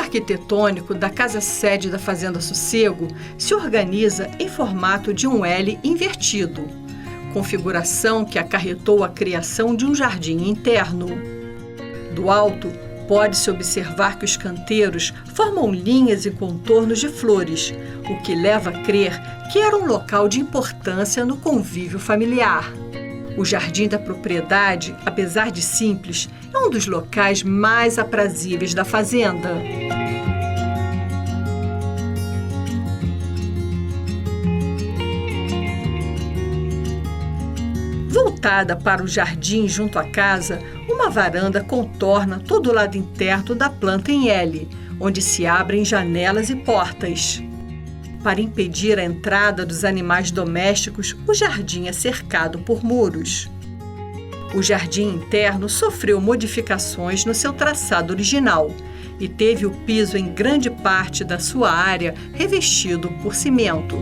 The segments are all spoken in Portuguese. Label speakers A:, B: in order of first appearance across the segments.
A: arquitetônico da casa-sede da Fazenda Sossego se organiza em formato de um L invertido, configuração que acarretou a criação de um jardim interno. Do alto, pode-se observar que os canteiros formam linhas e contornos de flores, o que leva a crer que era um local de importância no convívio familiar. O jardim da propriedade, apesar de simples, é um dos locais mais aprazíveis da fazenda. Voltada para o jardim junto à casa, uma varanda contorna todo o lado interno da planta em L, onde se abrem janelas e portas. Para impedir a entrada dos animais domésticos, o jardim é cercado por muros. O jardim interno sofreu modificações no seu traçado original e teve o piso em grande parte da sua área revestido por cimento.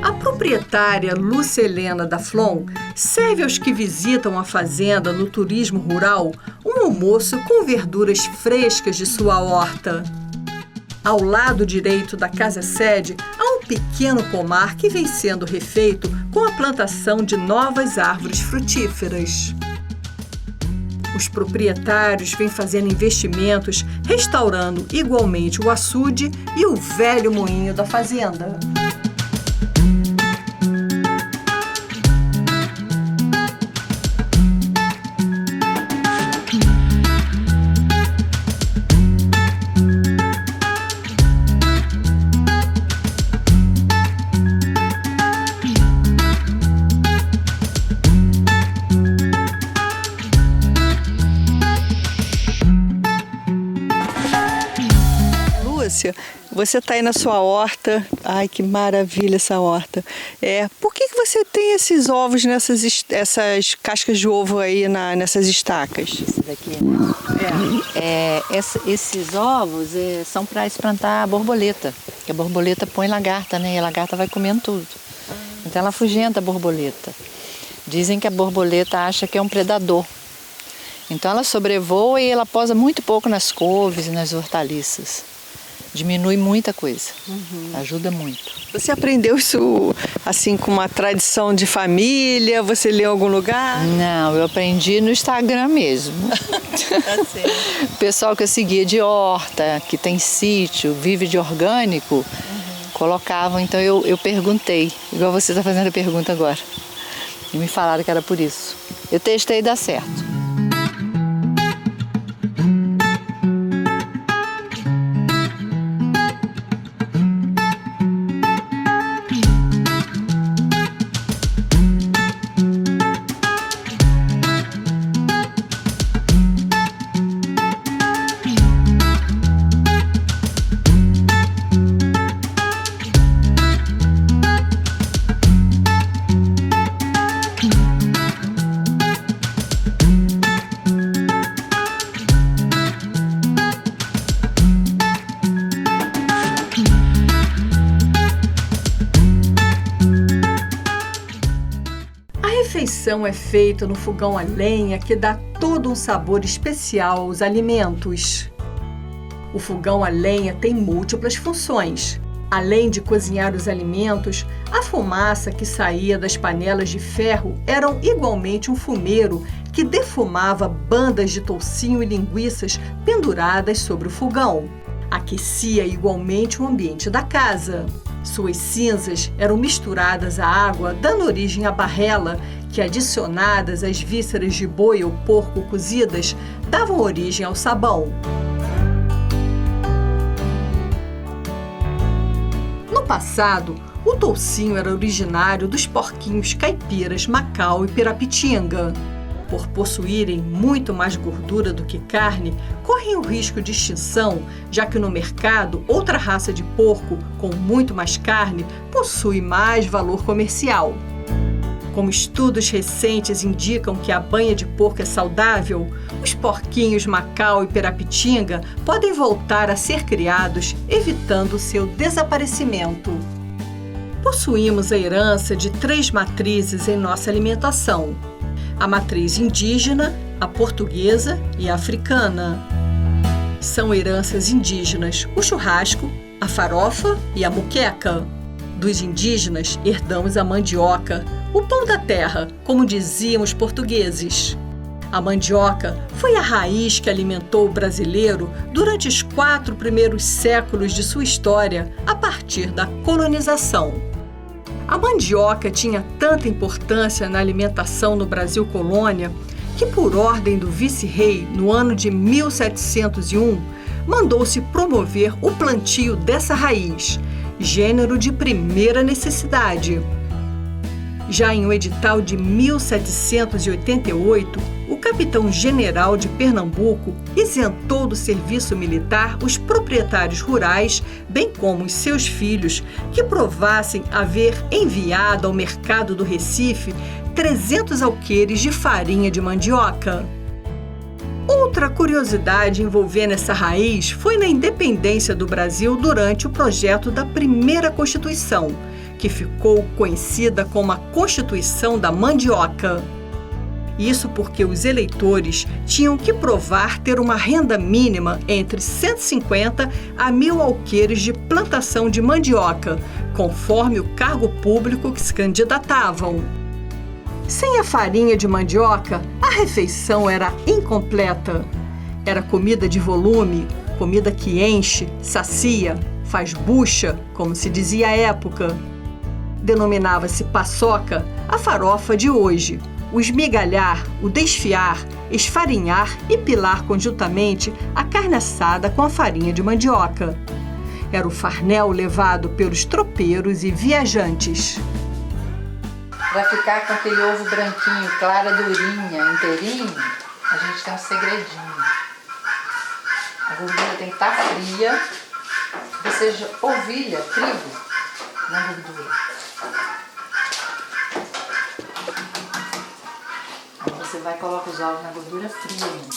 A: A proprietária Lúcia Helena da Flon serve aos que visitam a fazenda no turismo rural um almoço com verduras frescas de sua horta. Ao lado direito da casa-sede há um pequeno pomar que vem sendo refeito com a plantação de novas árvores frutíferas. Os proprietários vêm fazendo investimentos, restaurando igualmente o açude e o velho moinho da fazenda. Você está aí na sua horta. Ai, que maravilha essa horta. Por que você tem esses ovos essas cascas de ovo aí nessas estacas?
B: Esse daqui, né? Esses ovos são para espantar a borboleta. Porque a borboleta põe lagarta, né? E a lagarta vai comendo tudo. Então ela afugenta a borboleta. Dizem que a borboleta acha que é um predador. Então ela sobrevoa e ela posa muito pouco nas couves e nas hortaliças. Diminui muita coisa, ajuda muito.
A: Você aprendeu isso assim com uma tradição de família? Você leu em algum lugar?
B: Não, eu aprendi no Instagram mesmo.
A: Tá certo.
B: O pessoal que eu seguia de horta, que tem sítio, vive de orgânico, colocavam. Então eu perguntei, igual você está fazendo a pergunta agora. E me falaram que era por isso. Eu testei e dá certo.
A: refeição é feita no fogão a lenha, que dá todo um sabor especial aos alimentos. O fogão a lenha tem múltiplas funções. Além de cozinhar os alimentos, a fumaça que saía das panelas de ferro era igualmente um fumeiro que defumava bandas de toucinho e linguiças penduradas sobre o fogão. Aquecia igualmente o ambiente da casa. Suas cinzas eram misturadas à água, dando origem à barrela, que, adicionadas às vísceras de boi ou porco cozidas, davam origem ao sabão. No passado, o toucinho era originário dos porquinhos caipiras Macau e Pirapitinga. Por possuírem muito mais gordura do que carne, correm o risco de extinção, já que no mercado outra raça de porco com muito mais carne possui mais valor comercial. Como estudos recentes indicam que a banha de porco é saudável, os porquinhos Macau e Pirapitinga podem voltar a ser criados, evitando seu desaparecimento. Possuímos a herança de 3 matrizes em nossa alimentação: a matriz indígena, a portuguesa e a africana. São heranças indígenas o churrasco, a farofa e a muqueca. Dos indígenas, herdamos a mandioca, o pão da terra, como diziam os portugueses. A mandioca foi a raiz que alimentou o brasileiro durante os 4 primeiros séculos de sua história, a partir da colonização. A mandioca tinha tanta importância na alimentação no Brasil colônia que, por ordem do vice-rei, no ano de 1701, mandou-se promover o plantio dessa raiz, gênero de primeira necessidade. Já em um edital de 1788, o capitão-general de Pernambuco isentou do serviço militar os proprietários rurais, bem como os seus filhos, que provassem haver enviado ao mercado do Recife 300 alqueires de farinha de mandioca. Outra curiosidade envolvendo essa raiz foi na independência do Brasil durante o projeto da primeira Constituição, que ficou conhecida como a Constituição da Mandioca. Isso porque os eleitores tinham que provar ter uma renda mínima entre 150 a 1.000 alqueires de plantação de mandioca, conforme o cargo público que se candidatavam. Sem a farinha de mandioca, a refeição era incompleta. Era comida de volume, comida que enche, sacia, faz bucha, como se dizia à época. Denominava-se paçoca a farofa de hoje, o esmigalhar, o desfiar, esfarinhar e pilar conjuntamente a carne assada com a farinha de mandioca. Era o farnel levado pelos tropeiros e viajantes.
B: Para ficar com aquele ovo branquinho, clara durinha, inteirinho, a gente tem um segredinho. A gordura tem que estar fria, ou seja, ovilha, trigo na gordura. Aí você vai e coloca os ovos na gordura fria ainda.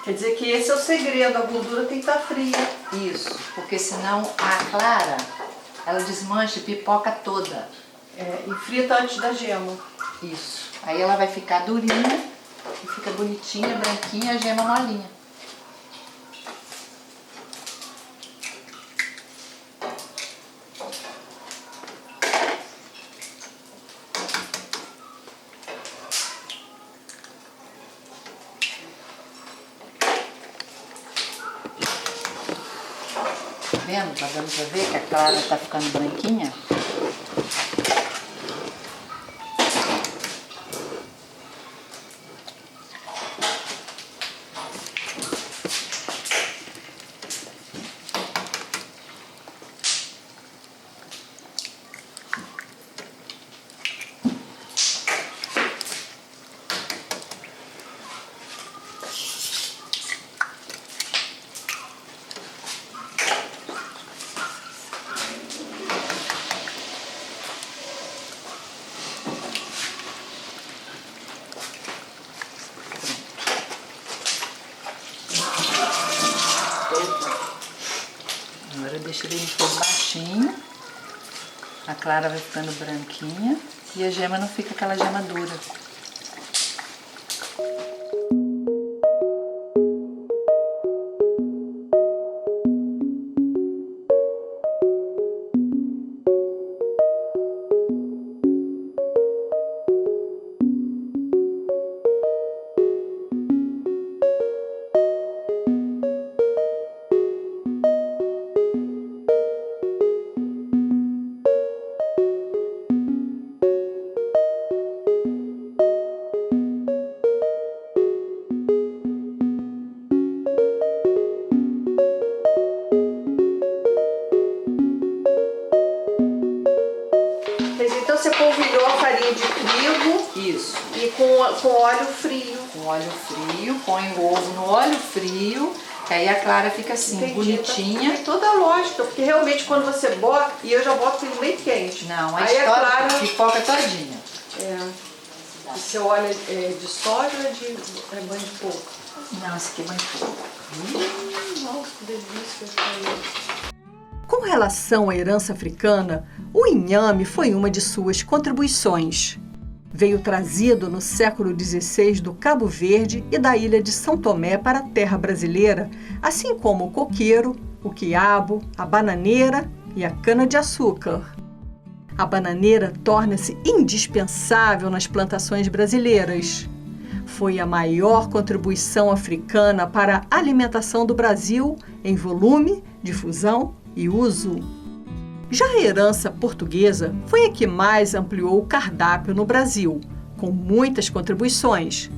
A: Quer dizer que esse é o segredo, a gordura tem que estar fria.
B: Isso, porque senão a clara, ela desmancha e pipoca toda.
A: E frita antes da gema.
B: Isso. Aí ela vai ficar durinha e fica bonitinha, branquinha, a gema molinha. Tá vendo? Tá dando pra ver que a clara tá ficando branquinha? Agora eu deixo ele no fogo baixinho, a clara vai ficando branquinha E a gema não fica aquela gema dura.
A: Então você polvilhou a farinha de trigo.
B: Isso.
A: E com óleo frio.
B: Com óleo frio, põe o ovo no óleo frio, que aí a clara fica assim,
A: Entendi.
B: bonitinha.
A: Tem toda a lógica, porque realmente quando você bota, e eu já boto ele bem quente.
B: Não,
A: aí a clara
B: pipoca todinha.
A: O seu óleo é de soja ou é banho de porco?
B: Não, esse aqui é banho de porco.
A: Nossa, que delícia. Com relação à herança africana, o inhame foi uma de suas contribuições. Veio trazido no século XVI do Cabo Verde e da ilha de São Tomé para a terra brasileira, assim como o coqueiro, o quiabo, a bananeira e a cana-de-açúcar. A bananeira torna-se indispensável nas plantações brasileiras. Foi a maior contribuição africana para a alimentação do Brasil em volume, difusão e uso. Já a herança portuguesa foi a que mais ampliou o cardápio no Brasil, com muitas contribuições.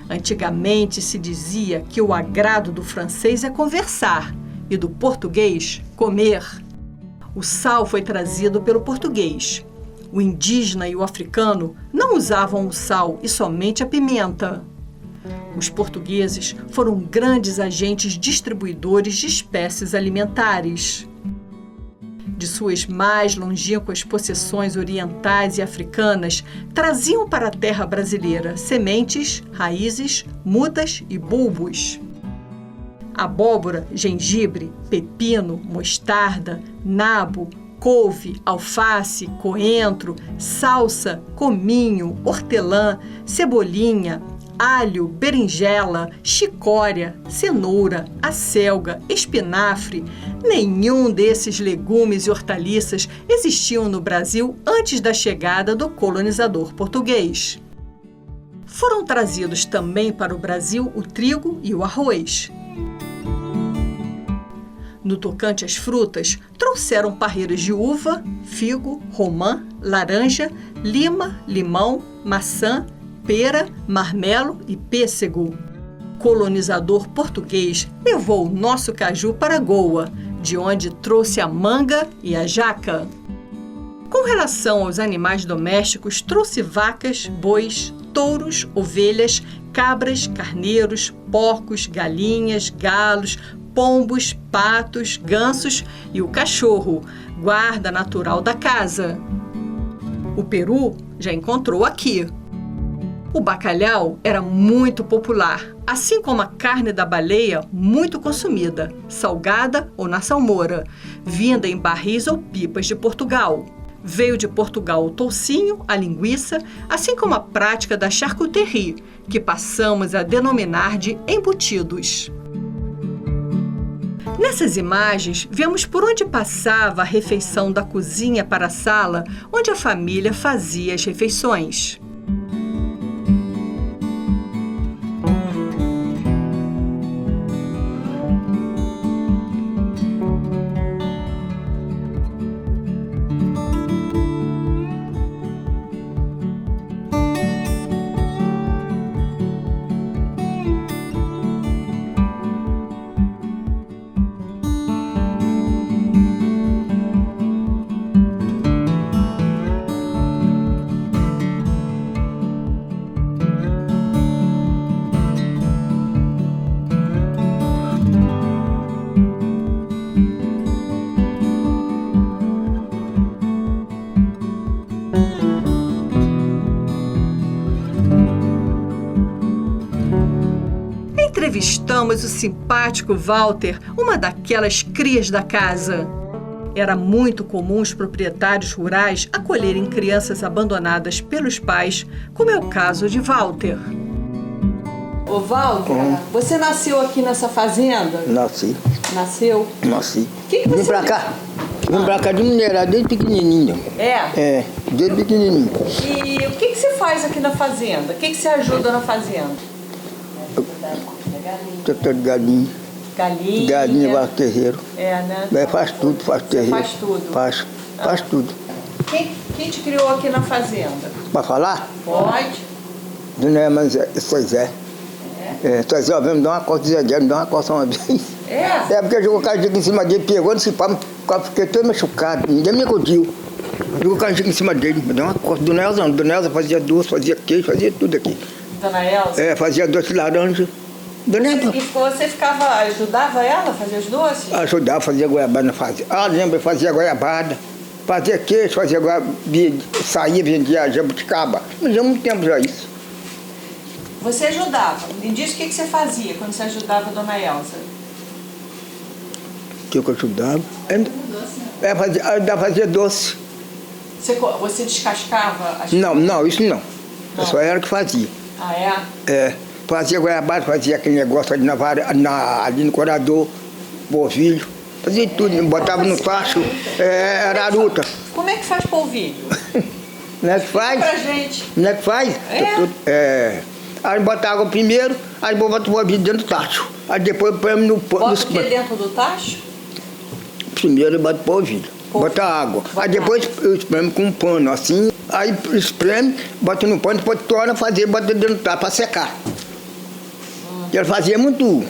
A: Antigamente se dizia que o agrado do francês é conversar e do português comer. O sal foi trazido pelo português. O indígena e o africano não usavam o sal e somente a pimenta. Os portugueses foram grandes agentes distribuidores de espécies alimentares. De suas mais longínquas possessões orientais e africanas, traziam para a terra brasileira sementes, raízes, mudas e bulbos. Abóbora, gengibre, pepino, mostarda, nabo, couve, alface, coentro, salsa, cominho, hortelã, cebolinha, alho, berinjela, chicória, cenoura, acelga, espinafre. Nenhum desses legumes e hortaliças existiam no Brasil antes da chegada do colonizador português. Foram trazidos também para o Brasil o trigo e o arroz. No tocante às frutas, trouxeram parreiras de uva, figo, romã, laranja, lima, limão, maçã, pera, marmelo e pêssego. Colonizador português levou o nosso caju para Goa, de onde trouxe a manga e a jaca. Com relação aos animais domésticos, trouxe vacas, bois, touros, ovelhas, cabras, carneiros, porcos, galinhas, galos, pombos, patos, gansos e o cachorro, guarda natural da casa. O peru já encontrou aqui. O bacalhau era muito popular, assim como a carne da baleia, muito consumida, salgada ou na salmoura, vinda em barris ou pipas de Portugal. Veio de Portugal o toucinho, a linguiça, assim como a prática da charcuterie, que passamos a denominar de embutidos. Nessas imagens, vemos por onde passava a refeição da cozinha para a sala, onde a família fazia as refeições. Entrevistamos o simpático Walter, uma daquelas crias da casa. Era muito comum os proprietários rurais acolherem crianças abandonadas pelos pais, como é o caso de Walter. Ô Walter, você nasceu aqui nessa fazenda?
C: Nasci.
A: Nasceu?
C: Nasci.
A: Que você...
C: Vim pra cá. Vim pra cá de minerar desde pequenininho.
A: É?
C: Desde pequenininho.
A: E o que você faz aqui na fazenda? O que você ajuda na fazenda?
C: Trator de galinha.
A: Galinha?
C: Galinha, vaso terreiro.
A: Né?
C: Faz tudo, faz terreiro.
A: Faz tudo?
C: Faz tudo.
A: Quem te criou aqui na fazenda?
C: Pra falar?
A: Pode.
C: Dona Ema, pois é. Só Zé me dá uma coça, Zé Guilherme me dá uma coça uma vez. Porque jogou o canjico em cima dele, pegou nesse pau, fiquei todo machucado, ninguém me acudiu. Jogou o canjico em cima dele, me deu uma coça. Dona Elza fazia doce, fazia queijo, fazia tudo aqui.
A: Dona Elza?
C: Fazia doce de laranja.
A: E você ajudava ela a fazer os doces?
C: Ajudava, fazia goiabada, fazia. Lembra, fazia goiabada, fazia queijo, fazia saía, vendia jabuticaba. Mas há muito tempo já isso.
A: Você ajudava. Me diz o que você fazia quando você ajudava a Dona Elza?
C: O que eu ajudava? Fazia doce.
A: Você descascava as...
C: Não, isso não. Eu só era que fazia. Fazia goiabada, fazia aquele negócio ali, ali no corador, polvilho. Fazia tudo, botava no tacho, araruta.
A: Como é que faz polvilho?
C: Não é que faz?
A: Pra gente.
C: Não é que faz? Aí bota água primeiro, aí bota o polvilho dentro do tacho. Aí depois põe no pano.
A: Bota o que dentro do tacho?
C: Primeiro eu boto polvilho, bota água. Aí depois eu espremo com um pano assim, aí espreme, bota no pano, depois torna a fazer, bota dentro do tacho para secar. E ela fazia muito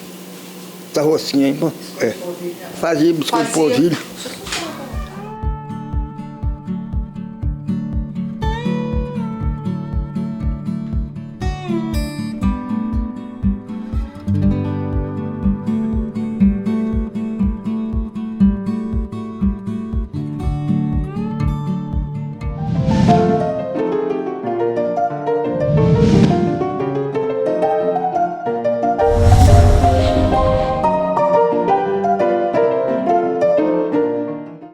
C: essa rocinha, hein? Fazia biscoito de polvilho.